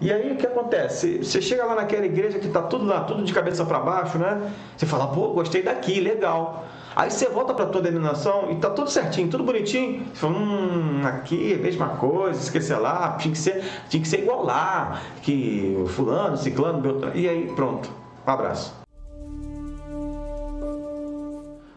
E aí o que acontece? Você chega lá naquela igreja que está tudo lá, tudo de cabeça para baixo, né? Você fala, pô, gostei daqui, legal. Aí você volta para a tua denominação e tá tudo certinho, tudo bonitinho. Você fala, aqui é a mesma coisa, esqueci lá, tinha que ser igual lá, que o fulano, ciclano, beltrano. E aí, pronto, um abraço.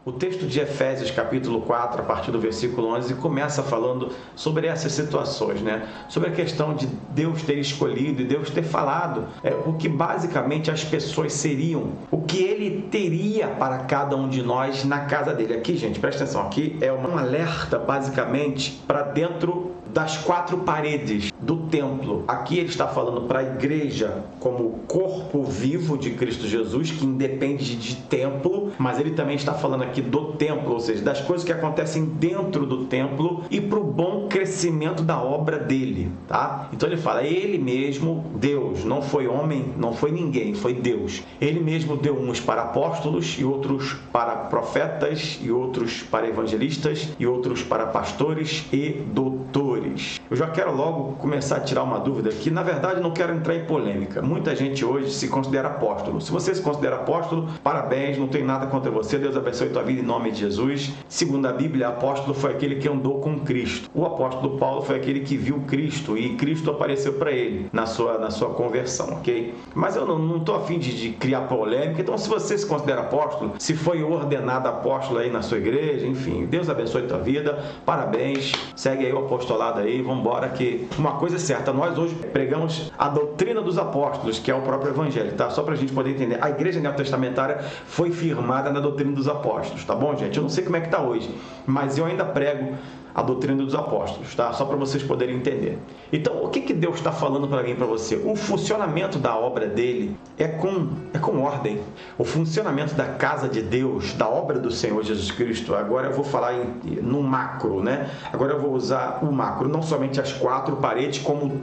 O texto de Efésios, capítulo 4, a partir do versículo 11, começa falando sobre essas situações, né? Sobre a questão de Deus ter escolhido e Deus ter falado o que basicamente as pessoas seriam, o que Ele teria para cada um de nós na casa dele. Aqui, gente, presta atenção, aqui é um alerta basicamente para dentro das quatro paredes do templo. Aqui ele está falando para a igreja como corpo vivo de Cristo Jesus, que independe de templo, mas ele também está falando aqui do templo, ou seja, das coisas que acontecem dentro do templo e para o bom crescimento da obra dele, tá? Então ele fala, ele mesmo, Deus, não foi homem, não foi ninguém, foi Deus. Ele mesmo deu uns para apóstolos e outros para profetas e outros para evangelistas e outros para pastores e doutores. Eu já quero logo começar a tirar uma dúvida aqui. Na verdade, não quero entrar em polêmica. Muita gente hoje se considera apóstolo. Se você se considera apóstolo, parabéns, não tem nada contra você. Deus abençoe tua vida em nome de Jesus. Segundo a Bíblia, apóstolo foi aquele que andou com Cristo. O apóstolo Paulo foi aquele que viu Cristo e Cristo apareceu para ele na sua conversão, ok? Mas eu não estou a fim de criar polêmica. Então, se você se considera apóstolo, se foi ordenado apóstolo aí na sua igreja, enfim, Deus abençoe tua vida. Parabéns. Segue aí o apostolado aí, vamos embora, que uma coisa é certa, nós hoje pregamos a doutrina dos apóstolos, que é o próprio evangelho, tá? Só para a gente poder entender, a igreja neotestamentária foi firmada na doutrina dos apóstolos, tá bom, gente? Eu não sei como é que tá hoje, mas eu ainda prego a doutrina dos apóstolos, tá? Só para vocês poderem entender. Então, o que Deus está falando para mim e para você? O funcionamento da obra dele é com ordem. O funcionamento da casa de Deus, da obra do Senhor Jesus Cristo, agora eu vou falar no macro, né? Agora eu vou usar o macro, não somente as quatro paredes, como um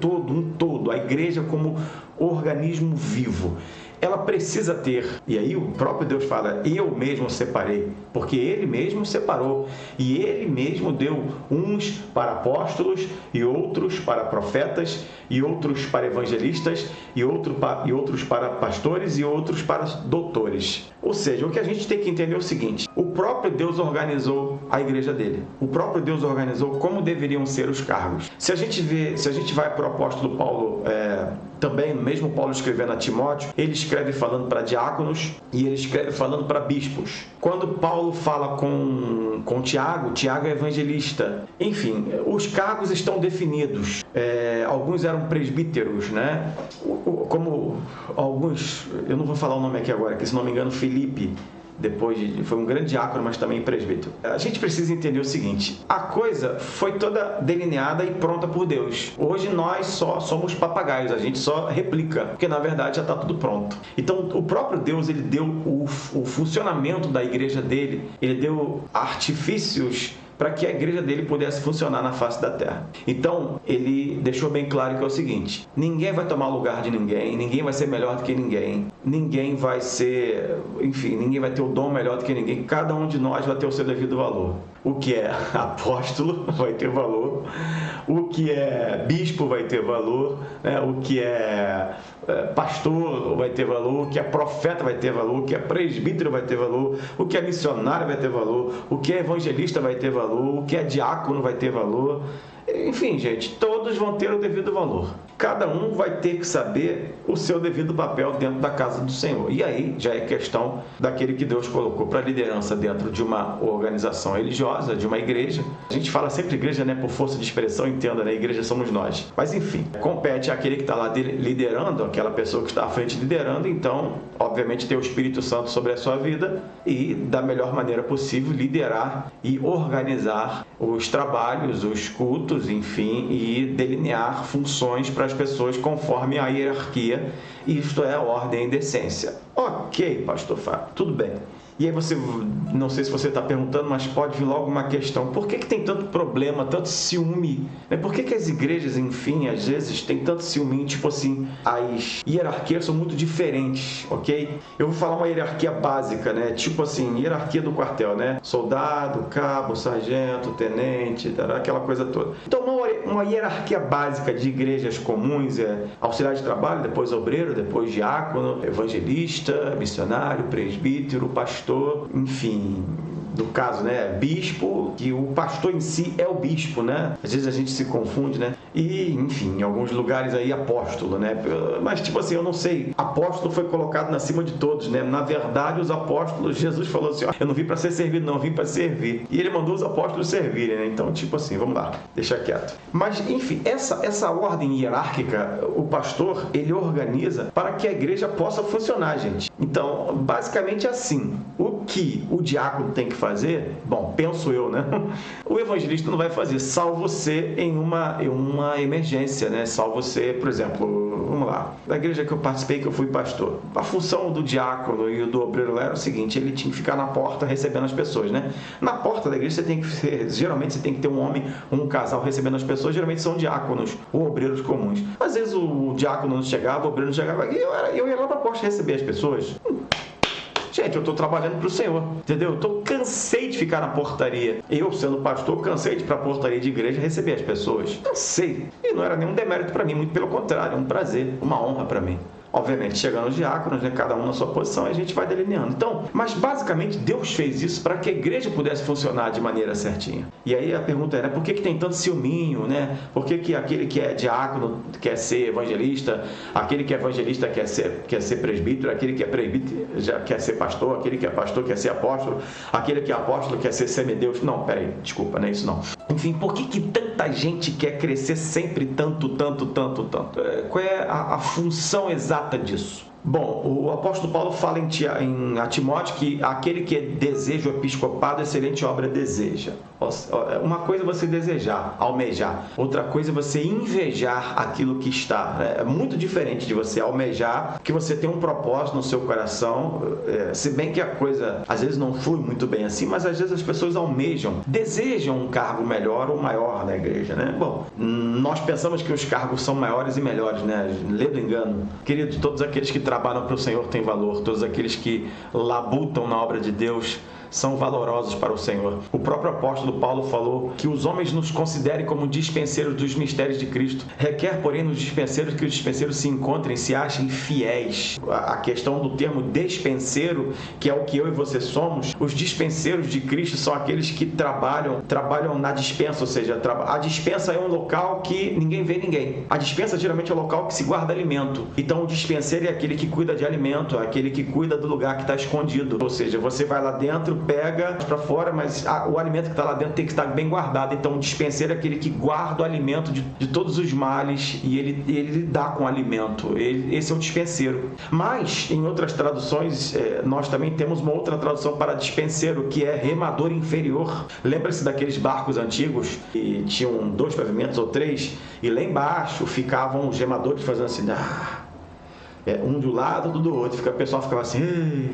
todo, a igreja como organismo vivo. Ela precisa ter, e aí o próprio Deus fala, eu mesmo separei, porque Ele mesmo separou, e Ele mesmo deu uns para apóstolos, e outros para profetas, e outros para evangelistas, e outros para pastores, e outros para doutores. Ou seja, o que a gente tem que entender é o seguinte, o próprio Deus organizou a igreja dele, o próprio Deus organizou como deveriam ser os cargos. Se a gente vai para o apóstolo Paulo, também, mesmo Paulo escrevendo a Timóteo, ele escreve falando para diáconos e ele escreve falando para bispos. Quando Paulo fala com Tiago é evangelista. Enfim, os cargos estão definidos. Alguns eram presbíteros, né? Como alguns, eu não vou falar o nome aqui agora, que se não me engano, Filipe, foi um grande diácono, mas também presbítero. A gente precisa entender o seguinte, a coisa foi toda delineada e pronta por Deus. Hoje nós só somos papagaios, a gente só replica, porque na verdade já está tudo pronto. Então o próprio Deus, ele deu o funcionamento da igreja dele, ele deu artifícios para que a igreja dele pudesse funcionar na face da terra. Então, ele deixou bem claro que é o seguinte, ninguém vai tomar o lugar de ninguém, ninguém vai ser melhor do que ninguém, ninguém vai ter o dom melhor do que ninguém, cada um de nós vai ter o seu devido valor. O que é apóstolo vai ter valor, o que é bispo vai ter valor, né? O que é pastor vai ter valor, o que é profeta vai ter valor, o que é presbítero vai ter valor, o que é missionário vai ter valor, o que é evangelista vai ter valor, o que é diácono vai ter valor. Enfim, gente, todos vão ter o devido valor. Cada um vai ter que saber o seu devido papel dentro da casa do Senhor. E aí já é questão daquele que Deus colocou para liderança dentro de uma organização religiosa, de uma igreja. A gente fala sempre igreja, né, por força de expressão, entenda, né? Igreja somos nós. Mas enfim, compete àquele que está lá liderando, aquela pessoa que está à frente liderando, então, obviamente, ter o Espírito Santo sobre a sua vida e, da melhor maneira possível, liderar e organizar os trabalhos, os cultos, enfim, e delinear funções para as pessoas conforme a hierarquia, isto é, a ordem e decência. Ok, pastor Fábio, tudo bem. E aí não sei se você está perguntando, mas pode vir logo uma questão. Por que tem tanto problema, tanto ciúme? Por que as igrejas, enfim, às vezes tem tanto ciúme? Tipo assim, as hierarquias são muito diferentes, ok? Eu vou falar uma hierarquia básica, né? Tipo assim, hierarquia do quartel, né? Soldado, cabo, sargento, tenente, aquela coisa toda. Então, uma uma hierarquia básica de igrejas comuns, auxiliar de trabalho, depois obreiro, depois diácono, evangelista, missionário, presbítero, pastor, enfim, no caso, né, bispo, que o pastor em si é o bispo, né? Às vezes a gente se confunde, né? E, enfim, em alguns lugares aí apóstolo, né? Mas, tipo assim, eu não sei, apóstolo foi colocado acima de todos, né? Na verdade, os apóstolos, Jesus falou assim, ó, eu não vim para ser servido, não, eu vim para servir. E ele mandou os apóstolos servirem, né? Então, tipo assim, vamos lá, deixa quieto. Mas, enfim, essa ordem hierárquica, o pastor, ele organiza para que a igreja possa funcionar, gente. Então, basicamente é assim, o que o diácono tem que fazer, bom, penso eu, né? O evangelista não vai fazer, salvo você em uma emergência, né? Salvo você, por exemplo, vamos lá, da igreja que eu participei, que eu fui pastor. A função do diácono e do obreiro lá era o seguinte, ele tinha que ficar na porta recebendo as pessoas, né? Na porta da igreja geralmente você tem que ter um homem, um casal recebendo as pessoas, geralmente são diáconos ou obreiros comuns. Às vezes o diácono não chegava, o obreiro não chegava, e eu ia lá para a porta receber as pessoas. Gente, eu estou trabalhando para o Senhor, entendeu? Eu cansei de ficar na portaria. Eu, sendo pastor, cansei de ir para a portaria de igreja receber as pessoas. Cansei. E não era nenhum demérito para mim, muito pelo contrário, é um prazer, uma honra para mim. Obviamente, chegando os diáconos, né, cada um na sua posição, a gente vai delineando. Então, mas basicamente Deus fez isso para que a igreja pudesse funcionar de maneira certinha. E aí a pergunta é, né, por que tem tanto ciúminho, né? Por que aquele que é diácono quer ser evangelista, aquele que é evangelista quer ser presbítero, aquele que é presbítero já quer ser pastor, aquele que é pastor quer ser apóstolo, aquele que é apóstolo quer ser semideus? Não, peraí, desculpa, não é isso não. Enfim, por que tanta gente quer crescer sempre tanto? Qual é a função exata disso? Bom, o apóstolo Paulo fala a Timóteo que aquele que deseja o episcopado, excelente obra deseja. Uma coisa é você desejar, almejar. Outra coisa é você invejar aquilo que está. É muito diferente de você almejar, que você tem um propósito no seu coração, se bem que a coisa às vezes não flui muito bem assim, mas às vezes as pessoas almejam, desejam um cargo melhor ou maior na igreja, né? Bom, nós pensamos que os cargos são maiores e melhores, né? Lê do engano. Querido, todos aqueles que trabalham para o Senhor têm valor, todos aqueles que labutam na obra de Deus são valorosos para o Senhor. O próprio apóstolo Paulo falou que os homens nos considerem como dispenseiros dos mistérios de Cristo. Requer, porém, nos dispenseiros que os dispenseiros se encontrem, se achem fiéis. A questão do termo dispenseiro, que é o que eu e você somos, os dispenseiros de Cristo são aqueles que trabalham na dispensa, ou seja, a dispensa é um local que ninguém vê ninguém. A dispensa geralmente é um local que se guarda alimento. Então o dispenseiro é aquele que cuida de alimento, é aquele que cuida do lugar que está escondido. Ou seja, você vai lá dentro, pega para fora, mas o alimento que está lá dentro tem que estar bem guardado. Então o dispenseiro é aquele que guarda o alimento de todos os males e ele dá com o alimento. Esse é o dispenseiro. Mas em outras traduções nós também temos uma outra tradução para dispenseiro, que é remador inferior. Lembra-se daqueles barcos antigos que tinham 2 pavimentos ou 3 e lá embaixo ficavam os remadores fazendo assim, um do lado, outro do outro. O pessoal ficava assim,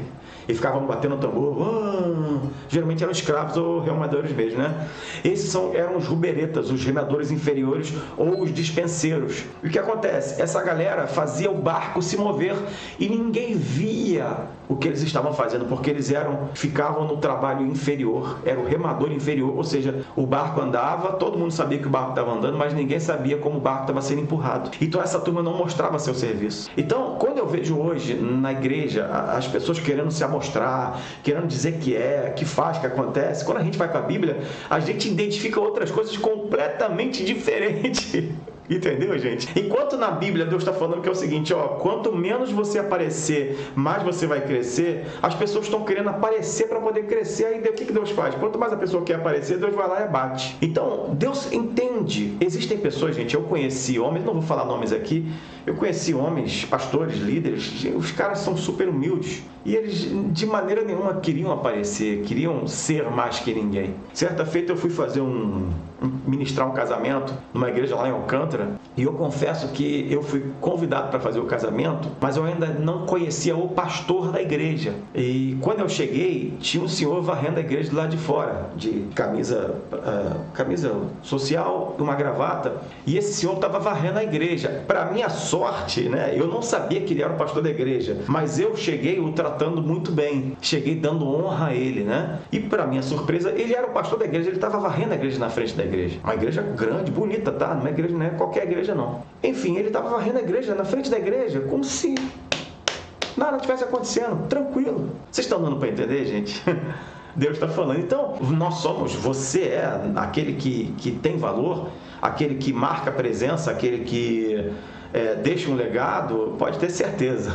e ficavam batendo no tambor. Geralmente eram escravos ou remadores mesmo, né? Esses eram os ruberetas, os remadores inferiores ou os dispenseiros. E o que acontece? Essa galera fazia o barco se mover e ninguém via o que eles estavam fazendo, porque eles ficavam no trabalho inferior, era o remador inferior, ou seja, o barco andava, todo mundo sabia que o barco estava andando, mas ninguém sabia como o barco estava sendo empurrado. Então essa turma não mostrava seu serviço. Então, quando eu vejo hoje na igreja as pessoas querendo se amostrar, querendo dizer que faz, que acontece, quando a gente vai para a Bíblia, a gente identifica outras coisas completamente diferentes. Entendeu, gente? Enquanto na Bíblia Deus está falando que é o seguinte, quanto menos você aparecer, mais você vai crescer, as pessoas estão querendo aparecer para poder crescer, aí o que Deus faz? Quanto mais a pessoa quer aparecer, Deus vai lá e abate. Então, Deus entende. Existem pessoas, gente, eu conheci homens, não vou falar nomes aqui, eu conheci homens, pastores, líderes, os caras são super humildes e eles de maneira nenhuma queriam aparecer, queriam ser mais que ninguém. Certa feita eu fui fazer ministrar um casamento numa igreja lá em Alcântara e eu confesso que eu fui convidado para fazer o casamento, mas eu ainda não conhecia o pastor da igreja. E quando eu cheguei, tinha um senhor varrendo a igreja do lado de fora, de camisa social, uma gravata, e esse senhor estava varrendo a igreja. Para minha sorte, sorte, né? Eu não sabia que ele era o pastor da igreja, mas eu cheguei o tratando muito bem, cheguei dando honra a ele, né? E para minha surpresa, ele era o pastor da igreja, ele estava varrendo a igreja na frente da igreja. Uma igreja grande, bonita, tá? Não é igreja, não é qualquer igreja, não. Enfim, ele estava varrendo a igreja na frente da igreja, como se nada estivesse acontecendo, tranquilo. Vocês estão dando para entender, gente? Deus está falando. Então, você é aquele que tem valor, aquele que marca presença, aquele que deixa um legado, pode ter certeza.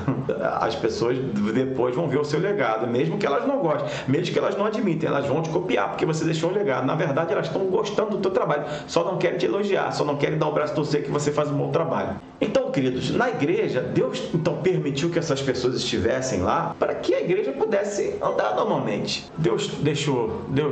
As pessoas depois vão ver o seu legado, mesmo que elas não gostem, mesmo que elas não admitem, elas vão te copiar, porque você deixou um legado. Na verdade, elas estão gostando do teu trabalho, só não querem te elogiar, só não querem dar o braço a torcer que você faz um bom trabalho. Então, queridos, na igreja, Deus então permitiu que essas pessoas estivessem lá para que a igreja pudesse andar normalmente. Deus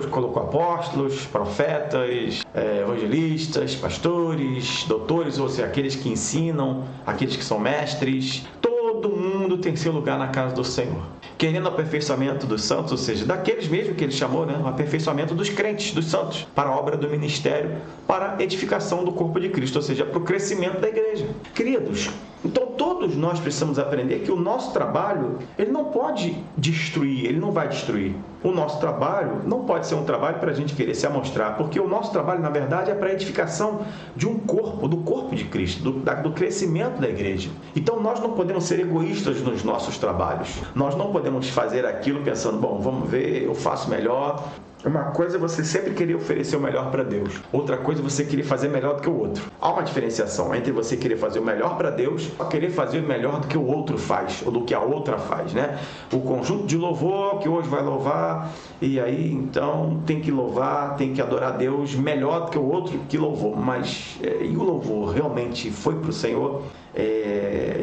colocou apóstolos, profetas, evangelistas, pastores, doutores, ou seja, aqueles que ensinam, aqueles que são mestres. Todo mundo tem seu lugar na casa do Senhor. Querendo o aperfeiçoamento dos santos, ou seja, daqueles mesmo que ele chamou, né? O aperfeiçoamento dos crentes, dos santos, para a obra do ministério, para a edificação do corpo de Cristo, ou seja, para o crescimento da igreja. Queridos, então todos nós precisamos aprender que o nosso trabalho, ele não pode destruir, ele não vai destruir. O nosso trabalho não pode ser um trabalho para a gente querer se amostrar, porque o nosso trabalho, na verdade, é para a edificação de um corpo, do corpo de Cristo, do crescimento da igreja. Então nós não podemos ser egoístas nos nossos trabalhos. Nós não podemos fazer aquilo pensando, bom, vamos ver, eu faço melhor. Uma coisa é você sempre querer oferecer o melhor para Deus. Outra coisa é você querer fazer melhor do que o outro. Há uma diferenciação entre você querer fazer o melhor para Deus e querer fazer o melhor do que o outro faz, ou do que a outra faz, né? O conjunto de louvor que hoje vai louvar, e aí então tem que louvar, tem que adorar a Deus melhor do que o outro que louvou. Mas e o louvor realmente foi para o Senhor?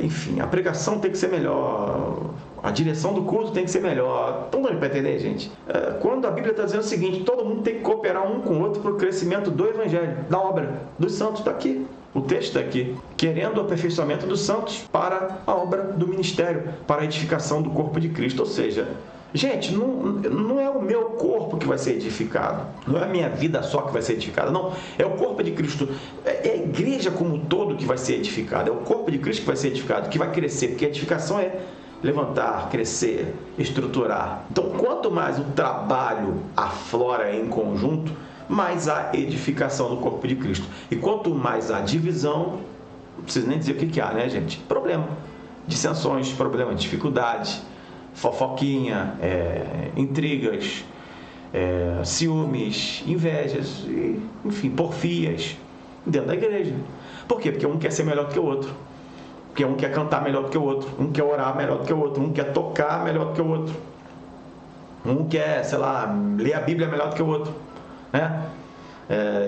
Enfim, a pregação tem que ser melhor, a direção do culto tem que ser melhor. Estão dando para entender, gente? Quando a Bíblia está dizendo o seguinte, todo mundo tem que cooperar um com o outro para o crescimento do Evangelho, da obra dos santos, está aqui. O texto está aqui. Querendo o aperfeiçoamento dos santos para a obra do ministério, para a edificação do corpo de Cristo. Ou seja, gente, não é o meu corpo que vai ser edificado, não é a minha vida só que vai ser edificada, não, é o corpo de Cristo, é a igreja como um todo que vai ser edificada, é o corpo de Cristo que vai ser edificado, que vai crescer, porque a edificação é levantar, crescer, estruturar. Então, quanto mais o trabalho aflora em conjunto, mais a edificação do corpo de Cristo. E quanto mais a divisão, não preciso nem dizer o que há, né, gente? Problema, dissensões, problema, dificuldades, fofoquinha, intrigas, ciúmes, invejas, enfim, porfias dentro da igreja. Por quê? Porque um quer ser melhor do que o outro. Porque um quer cantar melhor do que o outro, um quer orar melhor do que o outro, um quer tocar melhor do que o outro, um quer, sei lá, ler a Bíblia melhor do que o outro, né?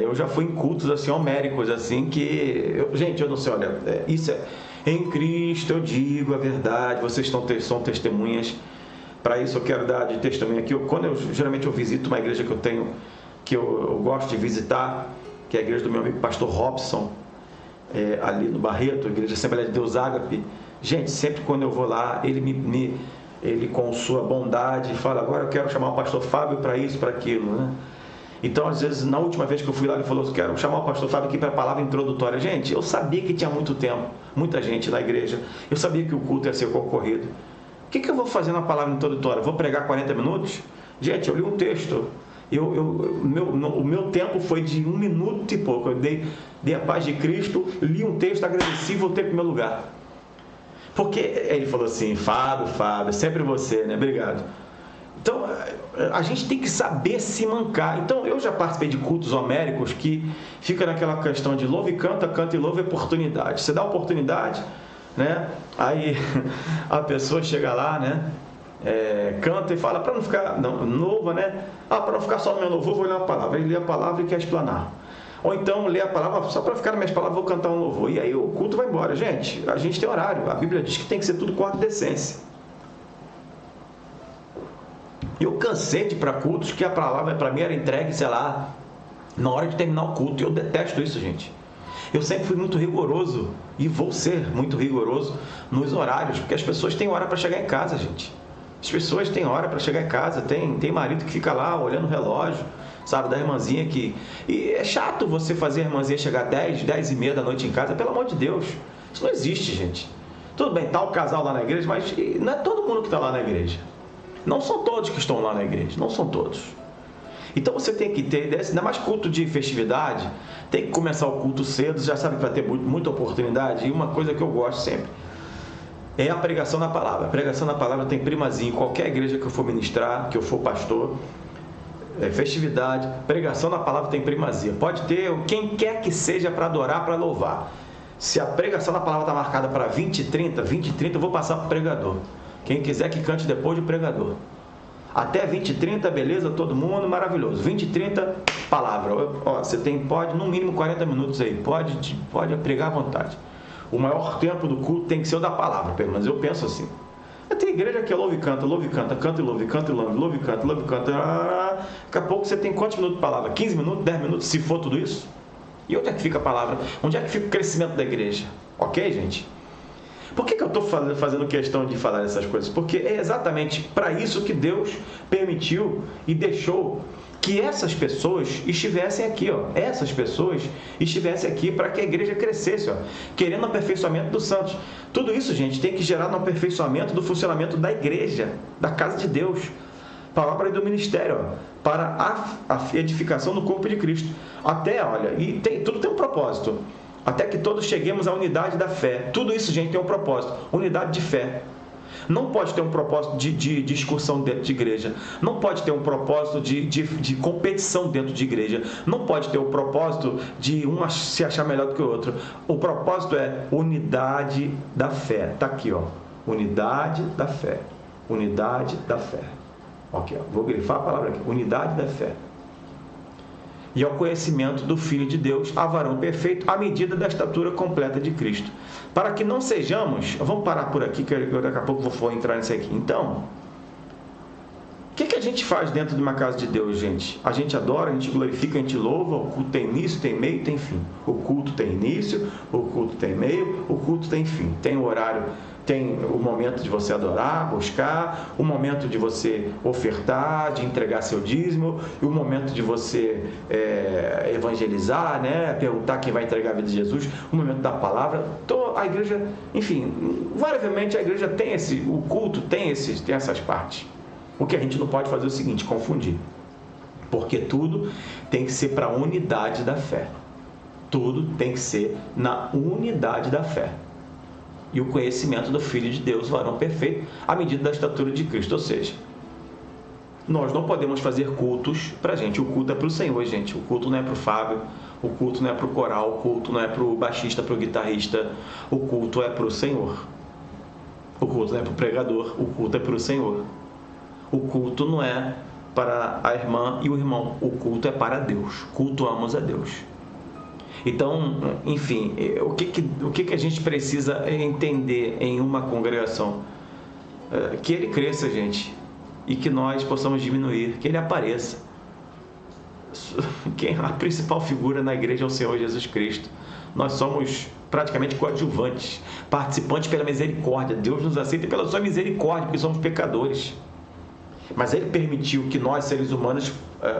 Eu já fui em cultos assim, homéricos, assim, que... gente, eu não sei, olha, isso é... Em Cristo eu digo a verdade, vocês são testemunhas. Para isso eu quero dar de testemunho aqui. Geralmente eu visito uma igreja que eu tenho, que eu gosto de visitar, que é a igreja do meu amigo pastor Robson, ali no Barreto, a igreja Assembleia de Deus Ágape. Gente, sempre quando eu vou lá, ele com sua bondade fala, agora eu quero chamar o pastor Fábio para isso, para aquilo, né? Então, às vezes, na última vez que eu fui lá, ele falou, quero chamar o pastor Fábio aqui para a palavra introdutória. Gente, eu sabia que tinha muito tempo, muita gente na igreja, eu sabia que o culto ia ser concorrido. O que eu vou fazer na palavra introdutória? Vou pregar 40 minutos? Gente, eu li um texto, o meu tempo foi de 1 minuto e pouco. Eu dei a paz de Cristo, li um texto, agradeci e voltei para o meu lugar. Porque ele falou assim, Fábio, sempre você, né? Obrigado. Então, a gente tem que saber se mancar. Então, eu já participei de cultos homéricos que fica naquela questão de louva e canta, canta e louva e oportunidade. Você dá oportunidade, né? Aí a pessoa chega lá, né? Canta e fala, para não ficar louva, né? Para não ficar só no meu louvor, vou ler uma palavra. Ele lê a palavra e quer explanar. Ou então lê a palavra, só para ficar nas minhas palavras, vou cantar um louvor. E aí o culto vai embora. Gente, a gente tem horário. A Bíblia diz que tem que ser tudo com ordem e decência. Eu cansei de ir para cultos que a palavra para mim era entregue, sei lá, na hora de terminar o culto. Eu detesto isso, gente. Eu sempre fui muito rigoroso e vou ser muito rigoroso nos horários, porque as pessoas têm hora para chegar em casa, gente. As pessoas têm hora para chegar em casa. Tem marido que fica lá olhando o relógio, sabe, da irmãzinha que... E é chato você fazer a irmãzinha chegar 10 e meia da noite em casa, pelo amor de Deus. Isso não existe, gente. Tudo bem, tá o casal lá na igreja, mas não é todo mundo que está lá na igreja. Não são todos que estão lá na igreja, não são todos. Então você tem que ter, ainda mais culto de festividade, tem que começar o culto cedo, já sabe que vai ter muita oportunidade, e uma coisa que eu gosto sempre é a pregação na palavra. A pregação na palavra tem primazia em qualquer igreja que eu for ministrar, que eu for pastor, festividade, pregação na palavra tem primazia. Pode ter quem quer que seja para adorar, para louvar. Se a pregação na palavra está marcada para 20 e 30, eu vou passar para o pregador. Quem quiser que cante depois do pregador. Até 20 e 30, beleza, todo mundo, maravilhoso. 20 e 30, palavra. Ó, você pode no mínimo 40 minutos aí, pode pregar à vontade. O maior tempo do culto tem que ser o da palavra, pelo menos eu penso assim. Tem igreja que é louve e canta, canta e louve, canta e louve, canta. Daqui a pouco você tem quantos minutos de palavra? 15 minutos, 10 minutos, se for tudo isso? E onde é que fica a palavra? Onde é que fica o crescimento da igreja? Ok, gente? Por que eu estou fazendo questão de falar essas coisas? Porque é exatamente para isso que Deus permitiu e deixou que essas pessoas estivessem aqui, ó. Essas pessoas estivessem aqui para que a igreja crescesse, ó, querendo o aperfeiçoamento dos santos. Tudo isso, gente, tem que gerar no aperfeiçoamento do funcionamento da igreja, da casa de Deus, para a obra do ministério, ó, para a edificação do corpo de Cristo. Até, olha, tudo tem um propósito. Até que todos cheguemos à unidade da fé. Tudo isso, gente, tem um propósito. Unidade de fé. Não pode ter um propósito de discussão dentro de igreja. Não pode ter um propósito de competição dentro de igreja. Não pode ter o propósito de um se achar melhor do que o outro. O propósito é unidade da fé. Está aqui, ó. Unidade da fé. Unidade da fé. Ok, ó. Vou grifar a palavra aqui. Unidade da fé. E ao conhecimento do Filho de Deus, a varão perfeito, à medida da estatura completa de Cristo. Para que não sejamos... Vamos parar por aqui, que eu daqui a pouco vou entrar nisso aqui. Então, o que a gente faz dentro de uma casa de Deus, gente? A gente adora, a gente glorifica, a gente louva, o culto tem início, tem meio, tem fim. O culto tem início, o culto tem meio, o culto tem fim. Tem o horário... Tem o momento de você adorar, buscar, o momento de você ofertar, de entregar seu dízimo, e o momento de você evangelizar, né? Perguntar quem vai entregar a vida de Jesus, o momento da palavra. Então, a igreja, enfim, variavelmente a igreja tem o culto tem essas partes. O que a gente não pode fazer é o seguinte, confundir. Porque tudo tem que ser para a unidade da fé. Tudo tem que ser na unidade da fé. E o conhecimento do Filho de Deus, varão perfeito, à medida da estatura de Cristo. Ou seja, nós não podemos fazer cultos para a gente. O culto é para o Senhor, gente. O culto não é para o Fábio, o culto não é para o coral, o culto não é para o baixista, para o guitarrista. O culto é para o Senhor. O culto não é para o pregador, o culto é para o Senhor. O culto não é para a irmã e o irmão, o culto é para Deus. Cultuamos a Deus. Então, enfim, o que a gente precisa entender em uma congregação? Que ele cresça, gente, e que nós possamos diminuir, que ele apareça. A principal figura na igreja é o Senhor Jesus Cristo. Nós somos praticamente coadjuvantes, participantes pela misericórdia. Deus nos aceita pela sua misericórdia, porque somos pecadores. Mas Ele permitiu que nós, seres humanos,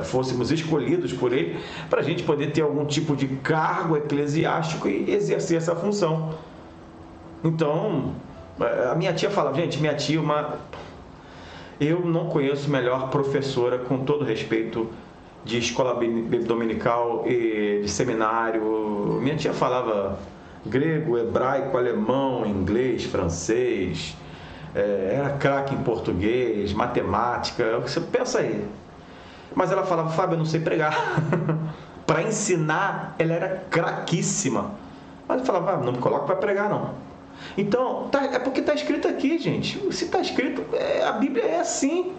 fôssemos escolhidos por Ele para a gente poder ter algum tipo de cargo eclesiástico e exercer essa função. Então, a minha tia falava, gente, minha tia eu não conheço melhor professora, com todo respeito, de escola dominical e de seminário. Minha tia falava grego, hebraico, alemão, inglês, francês... era craque em português, matemática, você pensa aí. Mas ela falava, Fábio, eu não sei pregar. Para ensinar, ela era craquíssima. Mas eu falava, não me coloca para pregar, não. Então, é porque está escrito aqui, gente. Se está escrito, a Bíblia é assim.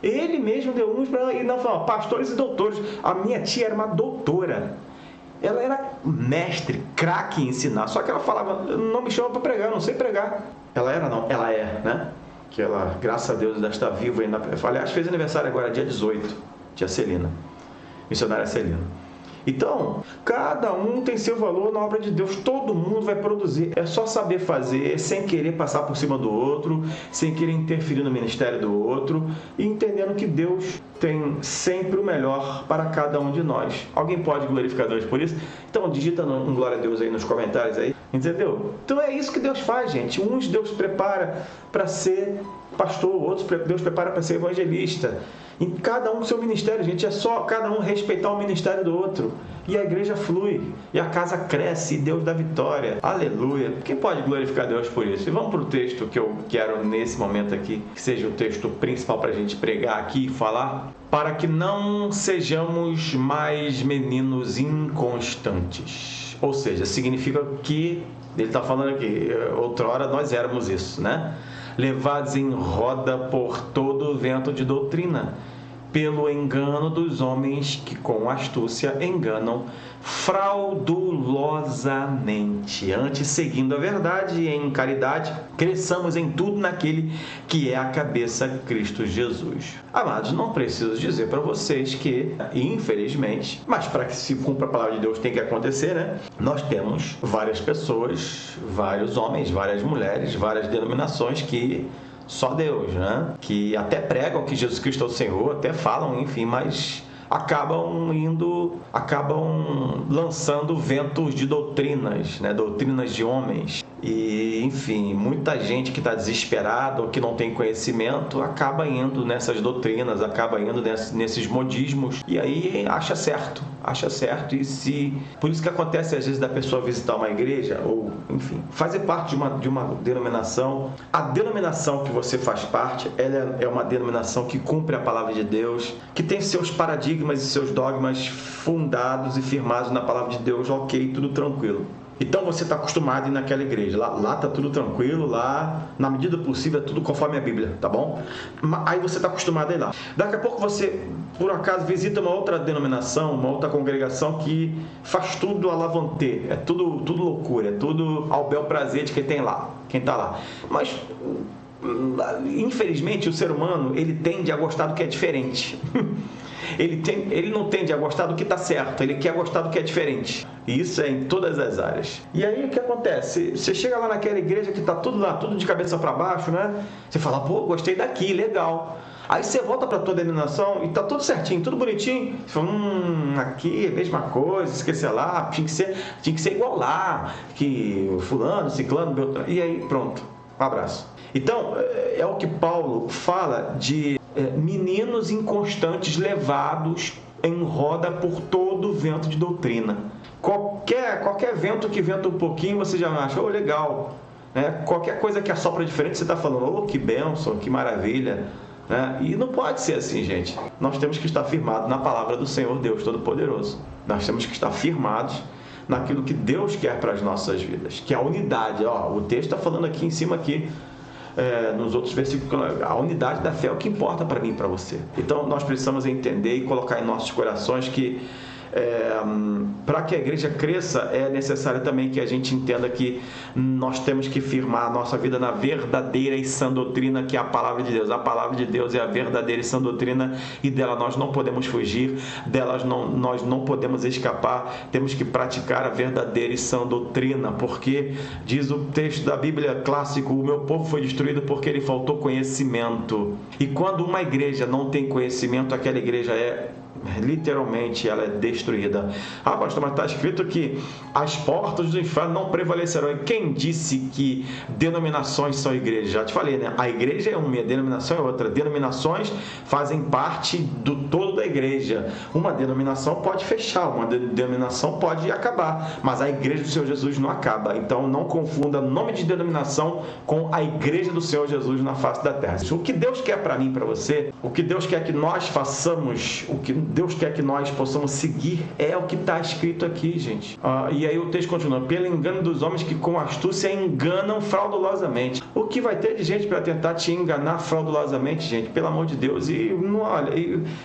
Ele mesmo deu uns para... E não falava, pastores e doutores. A minha tia era uma doutora. Ela era mestre, craque em ensinar. Só que ela falava, não me chama para pregar, eu não sei pregar. Ela era, não, ela é, né? Que ela, graças a Deus, ainda está viva ainda. Aliás, fez aniversário agora, dia 18, tia Celina, missionária Celina. Então, cada um tem seu valor na obra de Deus, todo mundo vai produzir. É só saber fazer, sem querer passar por cima do outro, sem querer interferir no ministério do outro, e entendendo que Deus tem sempre o melhor para cada um de nós. Alguém pode glorificar Deus por isso? Então digita um glória a Deus aí nos comentários aí, entendeu? Então é isso que Deus faz, gente. Uns Deus prepara para ser pastor, outros Deus prepara para ser evangelista. Em cada um seu ministério, gente, é só cada um respeitar o ministério do outro. E a igreja flui, e a casa cresce, e Deus dá vitória. Aleluia! Quem pode glorificar Deus por isso? E vamos para o texto que eu quero nesse momento aqui, que seja o texto principal para a gente pregar aqui e falar. Para que não sejamos mais meninos inconstantes. Ou seja, significa que, ele está falando aqui, outrora nós éramos isso, né? Levados em roda por todo o vento de doutrina, pelo engano dos homens que com astúcia enganam fraudulosamente. Antes, seguindo a verdade em caridade, cresçamos em tudo naquele que é a cabeça, Cristo Jesus. Amados, não preciso dizer para vocês que, infelizmente, mas para que se cumpra a palavra de Deus tem que acontecer, né? Nós temos várias pessoas, vários homens, várias mulheres, várias denominações que só Deus, né? Que até pregam que Jesus Cristo é o Senhor, até falam, enfim, mas acabam lançando ventos de doutrinas, né? Doutrinas de homens. E, enfim, muita gente que está desesperada ou que não tem conhecimento acaba indo nessas doutrinas, acaba indo nesses modismos e aí acha certo. E por isso que acontece às vezes da pessoa visitar uma igreja ou, enfim, fazer parte de uma denominação. A denominação que você faz parte, ela é uma denominação que cumpre a palavra de Deus, que tem seus paradigmas e seus dogmas fundados e firmados na palavra de Deus, ok, tudo tranquilo. Então você está acostumado a ir naquela igreja, lá está tudo tranquilo, lá na medida do possível é tudo conforme a Bíblia, tá bom? Aí você está acostumado a ir lá. Daqui a pouco você, por acaso, visita uma outra denominação, uma outra congregação que faz tudo à lavantê, é tudo loucura, é tudo ao bel prazer de quem está lá. Mas, infelizmente, o ser humano, ele tende a gostar do que é diferente. Ele não tende a gostar do que está certo, ele quer gostar do que é diferente. E isso é em todas as áreas. E aí o que acontece? Você chega lá naquela igreja que está tudo lá, tudo de cabeça para baixo, né? Você fala, pô, gostei daqui, legal. Aí você volta para a tua denominação e está tudo certinho, tudo bonitinho. Você fala, aqui é a mesma coisa, esquecer lá, tinha que ser igual lá, que fulano, ciclano, beltrano. E aí pronto, um abraço. Então, é o que Paulo fala de meninos inconstantes levados em roda por todo vento de doutrina. Qualquer vento que venta um pouquinho, você já acha, legal. Né? Qualquer coisa que assopra diferente, você está falando, que bênção, que maravilha. Né? E não pode ser assim, gente. Nós temos que estar firmados na palavra do Senhor Deus Todo-Poderoso. Nós temos que estar firmados naquilo que Deus quer para as nossas vidas, que é a unidade. O texto está falando aqui em cima, aqui, nos outros versículos, a unidade da fé é o que importa para mim e para você. Então nós precisamos entender e colocar em nossos corações que para que a igreja cresça é necessário também que a gente entenda que nós temos que firmar a nossa vida na verdadeira e sã doutrina, que é a palavra de Deus. A palavra de Deus é a verdadeira e sã doutrina e dela nós não podemos fugir, nós não podemos escapar. Temos que praticar a verdadeira e sã doutrina, porque diz o texto da Bíblia clássico, o meu povo foi destruído porque lhe faltou conhecimento. E quando uma igreja não tem conhecimento, aquela igreja literalmente ela é destruída. Pastor, mas está escrito que as portas do inferno não prevalecerão. E quem disse que denominações são igrejas? Já te falei, né? A igreja é uma, a denominação é outra. Denominações fazem parte do todo da igreja. Uma denominação pode fechar, uma denominação pode acabar, mas a igreja do Senhor Jesus não acaba. Então não confunda nome de denominação com a igreja do Senhor Jesus na face da terra. O que Deus quer para mim e para você, o que Deus quer que nós façamos, o que Deus quer que nós possamos seguir é o que está escrito aqui, gente. E aí o texto continua, pelo engano dos homens que com astúcia enganam fraudulosamente. O que vai ter de gente para tentar te enganar fraudulosamente, gente? Pelo amor de Deus. E olha,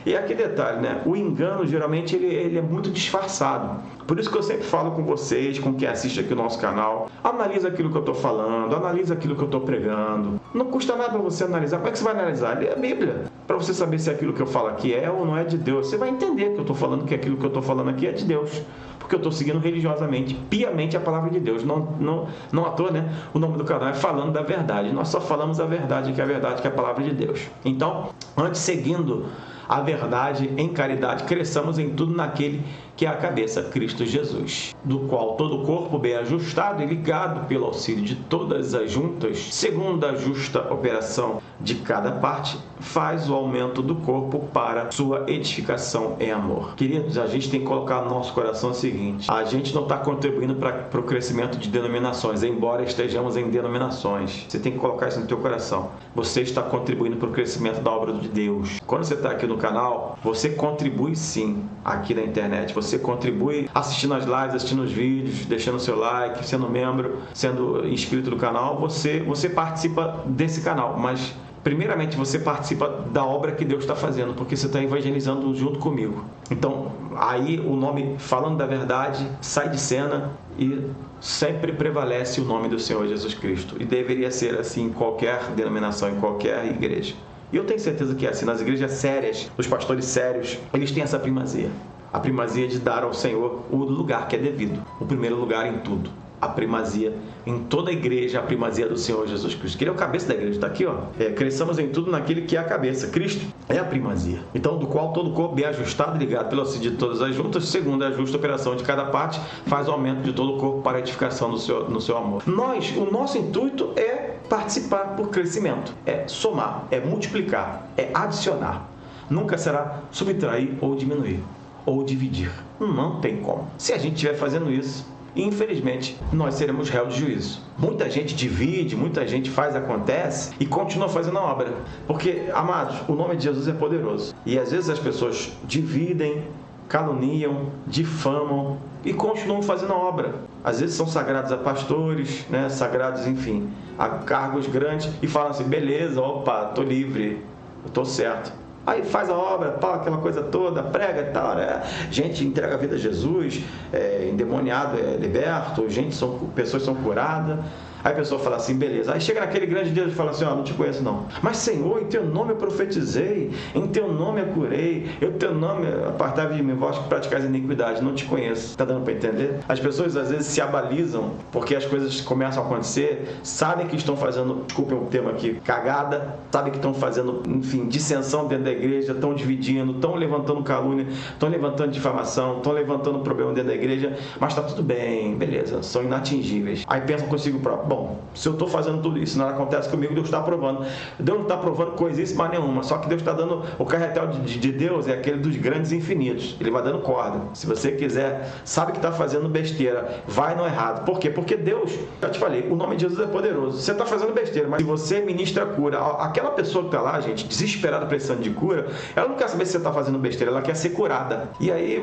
e aqui detalhe, né? O engano geralmente ele é muito disfarçado. Por isso que eu sempre falo com vocês, com quem assiste aqui o nosso canal, analisa aquilo que eu estou falando, analisa aquilo que eu estou pregando. Não custa nada para você analisar. Como é que você vai analisar? Lê a Bíblia, para você saber se aquilo que eu falo aqui é ou não é de Deus. Você vai entender que eu estou falando que aquilo que eu estou falando aqui é de Deus, porque eu estou seguindo religiosamente, piamente a palavra de Deus. Não à toa, né? O nome do canal é Falando da Verdade. Nós só falamos a verdade, que é a palavra de Deus. Então, antes seguindo a verdade em caridade, cresçamos em tudo naquele que é a cabeça, Cristo Jesus, do qual todo o corpo bem ajustado e ligado pelo auxílio de todas as juntas, segundo a justa operação de cada parte, faz o aumento do corpo para sua edificação em amor. Queridos, a gente tem que colocar no nosso coração o seguinte: a gente não está contribuindo para o crescimento de denominações, embora estejamos em denominações. Você tem que colocar isso no teu coração. Você está contribuindo para o crescimento da obra de Deus. Quando você está aqui no canal, você contribui sim aqui na internet. Você contribui assistindo as lives, assistindo os vídeos, deixando o seu like, sendo membro, sendo inscrito no canal. Você participa desse canal, mas primeiramente você participa da obra que Deus está fazendo, porque você está evangelizando junto comigo. Então, aí o nome Falando da Verdade sai de cena e sempre prevalece o nome do Senhor Jesus Cristo. E deveria ser assim em qualquer denominação, em qualquer igreja. E eu tenho certeza que é assim. Nas igrejas sérias, os pastores sérios, eles têm essa primazia. A primazia de dar ao Senhor o lugar que é devido, o primeiro lugar em tudo. A primazia em toda a igreja, a primazia do Senhor Jesus Cristo, que Ele é o cabeça da igreja, está aqui, ó. Cresçamos em tudo naquele que é a cabeça. Cristo é a primazia. Então, do qual todo o corpo bem ajustado, ligado pelo auxílio de todas as juntas, segundo a justa operação de cada parte, faz o aumento de todo o corpo para a edificação no seu amor. O nosso intuito é participar por crescimento, é somar, é multiplicar, é adicionar. Nunca será subtrair ou diminuir, ou dividir. Não tem como. Se a gente estiver fazendo isso, infelizmente, nós seremos réus de juízo. Muita gente divide, muita gente acontece e continua fazendo a obra. Porque, amados, o nome de Jesus é poderoso. E às vezes as pessoas dividem, caluniam, difamam e continuam fazendo a obra. Às vezes são sagrados a pastores, né? Sagrados, enfim, a cargos grandes e falam assim: beleza, opa, tô livre, eu tô certo. Aí faz a obra, pá, aquela coisa toda, prega e tal, né? Gente entrega a vida a Jesus, endemoniado é liberto, pessoas são curadas. Aí a pessoa fala assim: beleza. Aí chega naquele grande dia e fala assim: ó, não te conheço não. Mas Senhor, em teu nome eu profetizei, em teu nome eu curei, em teu nome apartai-vos de mim, vós que praticais iniquidade, não te conheço. Tá dando para entender? As pessoas às vezes se abalizam porque as coisas começam a acontecer, sabem que estão fazendo, desculpem o termo aqui, cagada, sabem que estão fazendo, enfim, dissensão dentro da igreja, estão dividindo, estão levantando calúnia, estão levantando difamação, estão levantando problema dentro da igreja, mas tá tudo bem, beleza, são inatingíveis. Aí pensam consigo próprio: bom, se eu estou fazendo tudo isso, nada acontece comigo, Deus está aprovando. Deus não está aprovando coisíssima nenhuma, só que Deus está dando, o carretel de Deus é aquele dos grandes infinitos, Ele vai dando corda. Se você quiser, sabe que está fazendo besteira, vai no errado. Por quê? Porque Deus, já te falei, o nome de Jesus é poderoso. Você está fazendo besteira, mas se você ministra a cura, aquela pessoa que está lá, gente, desesperada, precisando de cura, ela não quer saber se você está fazendo besteira, ela quer ser curada. E aí,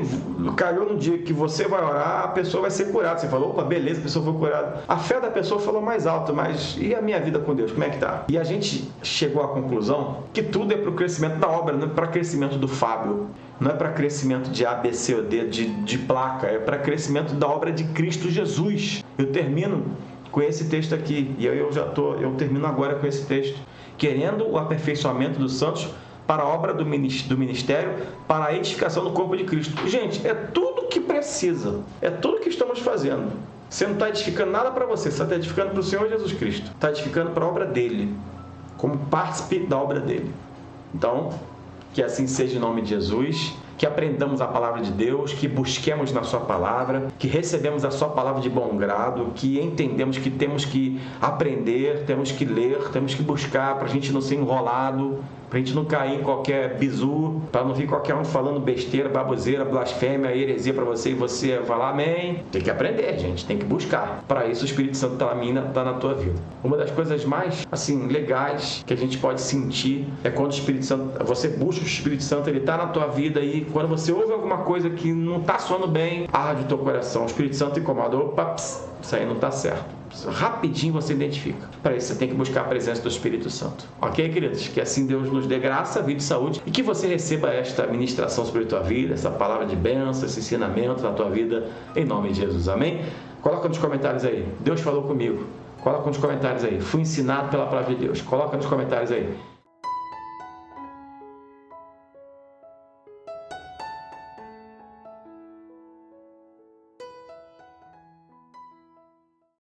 caiu no dia que você vai orar, a pessoa vai ser curada. Você falou: opa, beleza, a pessoa foi curada. A fé da pessoa falou mais alto, mas e a minha vida com Deus, como é que tá? E a gente chegou à conclusão que tudo é para o crescimento da obra, não é para crescimento do Fábio, não é para crescimento de A, B, C ou D, de placa, é para crescimento da obra de Cristo Jesus. Eu termino com esse texto aqui, e eu termino agora com esse texto: querendo o aperfeiçoamento dos santos para a obra do ministério, para a edificação do corpo de Cristo. Gente, é tudo que precisa, é tudo que estamos fazendo. Você não está edificando nada para você está edificando para o Senhor Jesus Cristo. Está edificando para a obra dele, como partícipe da obra dele. Então, que assim seja em nome de Jesus, que aprendamos a palavra de Deus, que busquemos na sua palavra, que recebemos a sua palavra de bom grado, que entendemos que temos que aprender, temos que ler, temos que buscar para a gente não ser enrolado, para a gente não cair em qualquer bizu, para não vir qualquer um falando besteira, baboseira, blasfêmia, heresia para você e você falar amém. Tem que aprender, gente, tem que buscar. Para isso o Espírito Santo está na tua vida. Uma das coisas mais, assim, legais que a gente pode sentir é quando o Espírito Santo, você busca o Espírito Santo, ele está na tua vida e quando você ouve alguma coisa que não está soando bem, arde o teu coração. O Espírito Santo te incomoda. Opa, isso aí não está certo. Rapidinho você identifica. Para isso você tem que buscar a presença do Espírito Santo. Ok, queridos? Que assim Deus nos dê graça, vida e saúde e que você receba esta ministração sobre a tua vida, essa palavra de bênção, esse ensinamento na tua vida, em nome de Jesus. Amém? Coloca nos comentários aí: Deus falou comigo. Coloca nos comentários aí: fui ensinado pela palavra de Deus. Coloca nos comentários aí: